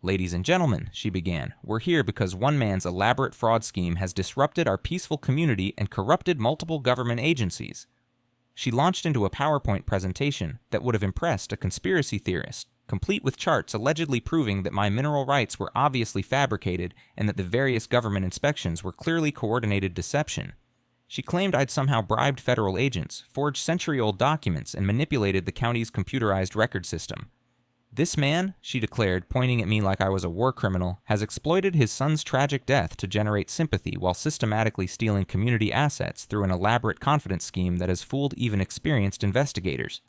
"Ladies and gentlemen," she began, "we're here because one man's elaborate fraud scheme has disrupted our peaceful community and corrupted multiple government agencies." She launched into a PowerPoint presentation that would have impressed a conspiracy theorist, complete with charts allegedly proving that my mineral rights were obviously fabricated and that the various government inspections were clearly coordinated deception. She claimed I'd somehow bribed federal agents, forged century-old documents, and manipulated the county's computerized record system. "This man," she declared, pointing at me like I was a war criminal, "has exploited his son's tragic death to generate sympathy while systematically stealing community assets through an elaborate confidence scheme that has fooled even experienced investigators."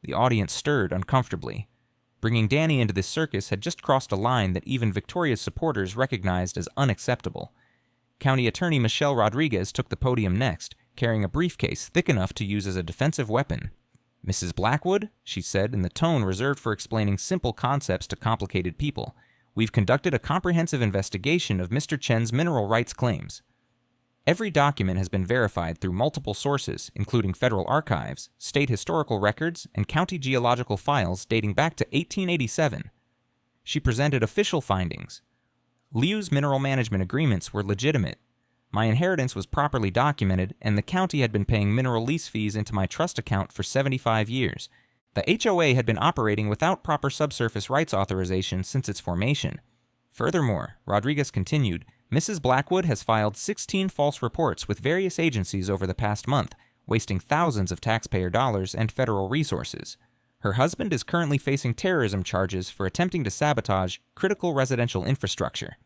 The audience stirred uncomfortably. Bringing Danny into this circus had just crossed a line that even Victoria's supporters recognized as unacceptable. County Attorney Michelle Rodriguez took the podium next, carrying a briefcase thick enough to use as a defensive weapon. "Mrs. Blackwood," she said in the tone reserved for explaining simple concepts to complicated people, "we've conducted a comprehensive investigation of Mr. Chen's mineral rights claims. Every document has been verified through multiple sources, including federal archives, state historical records, and county geological files dating back to 1887. She presented official findings. Liu's mineral management agreements were legitimate. My inheritance was properly documented, and the county had been paying mineral lease fees into my trust account for 75 years. The HOA had been operating without proper subsurface rights authorization since its formation. Furthermore," Rodriguez continued, "Mrs. Blackwood has filed 16 false reports with various agencies over the past month, wasting thousands of taxpayer dollars and federal resources. Her husband is currently facing terrorism charges for attempting to sabotage critical residential infrastructure."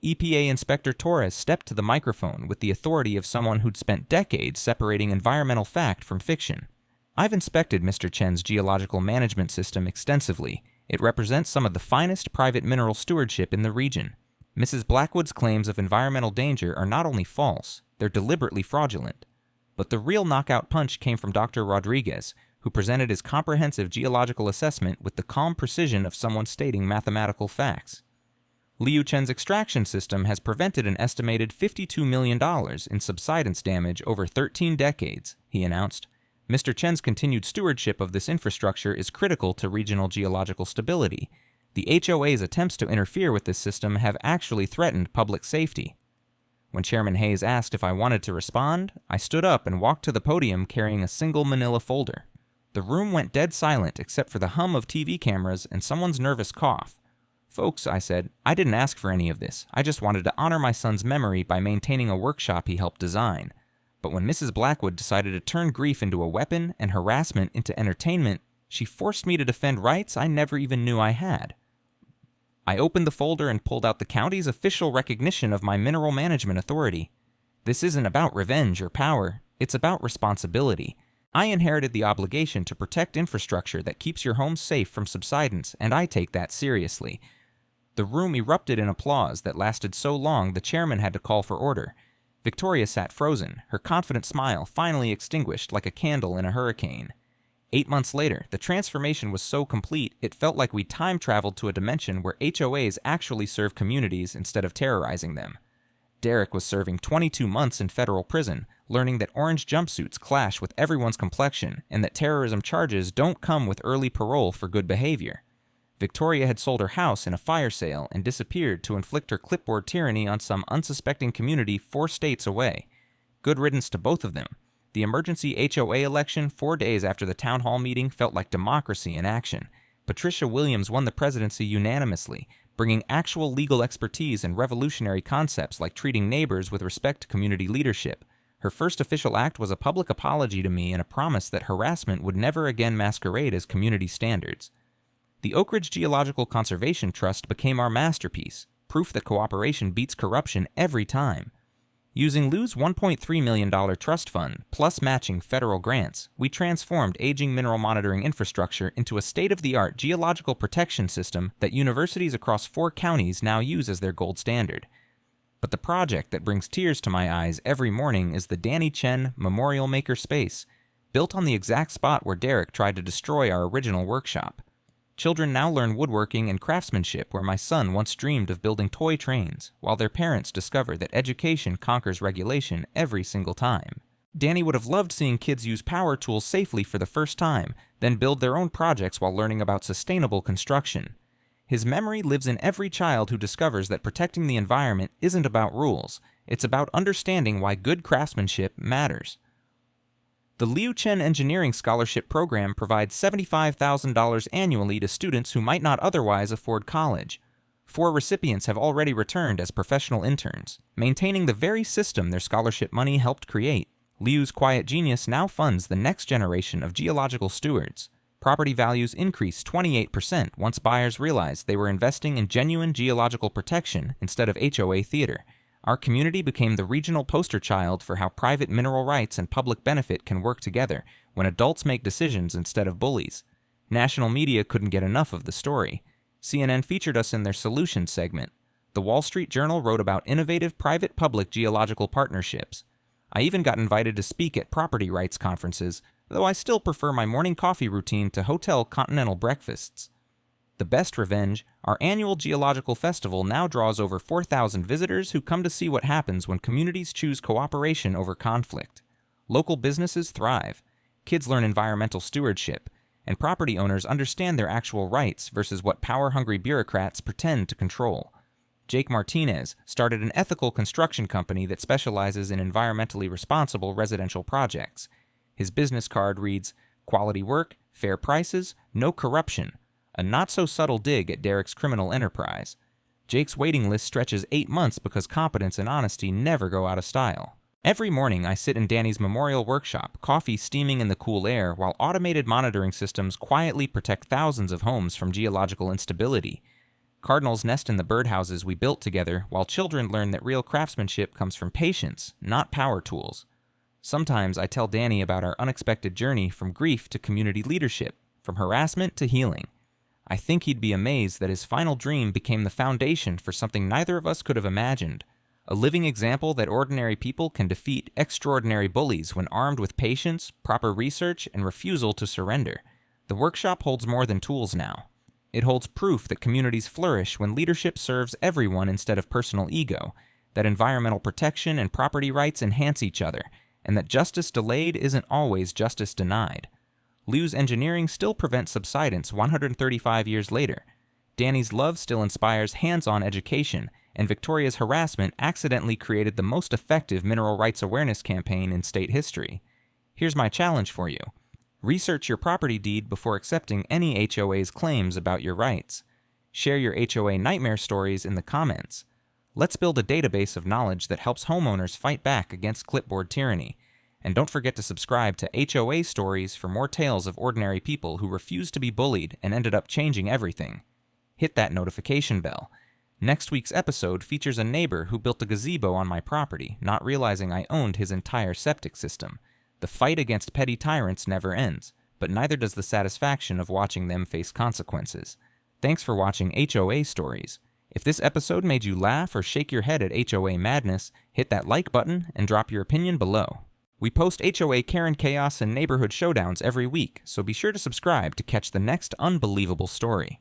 EPA Inspector Torres stepped to the microphone with the authority of someone who'd spent decades separating environmental fact from fiction. "I've inspected Mr. Chen's geological management system extensively. It represents some of the finest private mineral stewardship in the region. Mrs. Blackwood's claims of environmental danger are not only false, they're deliberately fraudulent." But the real knockout punch came from Dr. Rodriguez, who presented his comprehensive geological assessment with the calm precision of someone stating mathematical facts. "Liu Chen's extraction system has prevented an estimated $52 million in subsidence damage over 13 decades, he announced. "Mr. Chen's continued stewardship of this infrastructure is critical to regional geological stability. The HOA's attempts to interfere with this system have actually threatened public safety." When Chairman Hayes asked if I wanted to respond, I stood up and walked to the podium carrying a single manila folder. The room went dead silent except for the hum of TV cameras and someone's nervous cough. "Folks," I said, "I didn't ask for any of this. I just wanted to honor my son's memory by maintaining a workshop he helped design. But when Mrs. Blackwood decided to turn grief into a weapon and harassment into entertainment, she forced me to defend rights I never even knew I had." I opened the folder and pulled out the county's official recognition of my mineral management authority. This isn't about revenge or power, it's about responsibility. I inherited the obligation to protect infrastructure that keeps your home safe from subsidence, and I take that seriously. The room erupted in applause that lasted so long the chairman had to call for order. Victoria sat frozen, her confident smile finally extinguished like a candle in a hurricane. 8 months later, the transformation was so complete, it felt like we time-traveled to a dimension where HOAs actually serve communities instead of terrorizing them. Derek was serving 22 months in federal prison, learning that orange jumpsuits clash with everyone's complexion and that terrorism charges don't come with early parole for good behavior. Victoria had sold her house in a fire sale and disappeared to inflict her clipboard tyranny on some unsuspecting community 4 states away. Good riddance to both of them. The emergency HOA election 4 days after the town hall meeting felt like democracy in action. Patricia Williams won the presidency unanimously, bringing actual legal expertise and revolutionary concepts like treating neighbors with respect to community leadership. Her first official act was a public apology to me and a promise that harassment would never again masquerade as community standards. The Oak Ridge Geological Conservation Trust became our masterpiece, proof that cooperation beats corruption every time. Using Liu's $1.3 million trust fund, plus matching federal grants, we transformed aging mineral monitoring infrastructure into a state-of-the-art geological protection system that universities across 4 counties now use as their gold standard. But the project that brings tears to my eyes every morning is the Liu Chen Memorial Maker Space, built on the exact spot where Derek tried to destroy our original workshop. Children now learn woodworking and craftsmanship where my son once dreamed of building toy trains, while their parents discover that education conquers regulation every single time. Danny would have loved seeing kids use power tools safely for the first time, then build their own projects while learning about sustainable construction. His memory lives in every child who discovers that protecting the environment isn't about rules, it's about understanding why good craftsmanship matters. The Liu Chen Engineering Scholarship Program provides $75,000 annually to students who might not otherwise afford college. 4 recipients have already returned as professional interns, maintaining the very system their scholarship money helped create. Liu's quiet genius now funds the next generation of geological stewards. Property values increased 28% once buyers realized they were investing in genuine geological protection instead of HOA theater. Our community became the regional poster child for how private mineral rights and public benefit can work together when adults make decisions instead of bullies. National media couldn't get enough of the story. CNN featured us in their Solutions segment. The Wall Street Journal wrote about innovative private-public geological partnerships. I even got invited to speak at property rights conferences, though I still prefer my morning coffee routine to hotel continental breakfasts. The best revenge, our annual geological festival now draws over 4,000 visitors who come to see what happens when communities choose cooperation over conflict. Local businesses thrive, kids learn environmental stewardship, and property owners understand their actual rights versus what power-hungry bureaucrats pretend to control. Jake Martinez started an ethical construction company that specializes in environmentally responsible residential projects. His business card reads, "Quality work, fair prices, no corruption." A not-so-subtle dig at Derek's criminal enterprise. Jake's waiting list stretches 8 months because competence and honesty never go out of style. Every morning I sit in Danny's memorial workshop, coffee steaming in the cool air, while automated monitoring systems quietly protect thousands of homes from geological instability. Cardinals nest in the birdhouses we built together, while children learn that real craftsmanship comes from patience, not power tools. Sometimes I tell Danny about our unexpected journey from grief to community leadership, from harassment to healing. I think he'd be amazed that his final dream became the foundation for something neither of us could have imagined. A living example that ordinary people can defeat extraordinary bullies when armed with patience, proper research, and refusal to surrender. The workshop holds more than tools now. It holds proof that communities flourish when leadership serves everyone instead of personal ego, that environmental protection and property rights enhance each other, and that justice delayed isn't always justice denied. Liu's engineering still prevents subsidence 135 years later. Danny's love still inspires hands-on education, and Victoria's harassment accidentally created the most effective mineral rights awareness campaign in state history. Here's my challenge for you. Research your property deed before accepting any HOA's claims about your rights. Share your HOA nightmare stories in the comments. Let's build a database of knowledge that helps homeowners fight back against clipboard tyranny. And don't forget to subscribe to HOA Stories for more tales of ordinary people who refused to be bullied and ended up changing everything. hit that notification bell. Next week's episode features a neighbor who built a gazebo on my property, not realizing I owned his entire septic system. The fight against petty tyrants never ends, but neither does the satisfaction of watching them face consequences. Thanks for watching HOA Stories. If this episode made you laugh or shake your head at HOA madness, hit that like button and drop your opinion below. We post HOA Karen chaos and neighborhood showdowns every week, so be sure to subscribe to catch the next unbelievable story.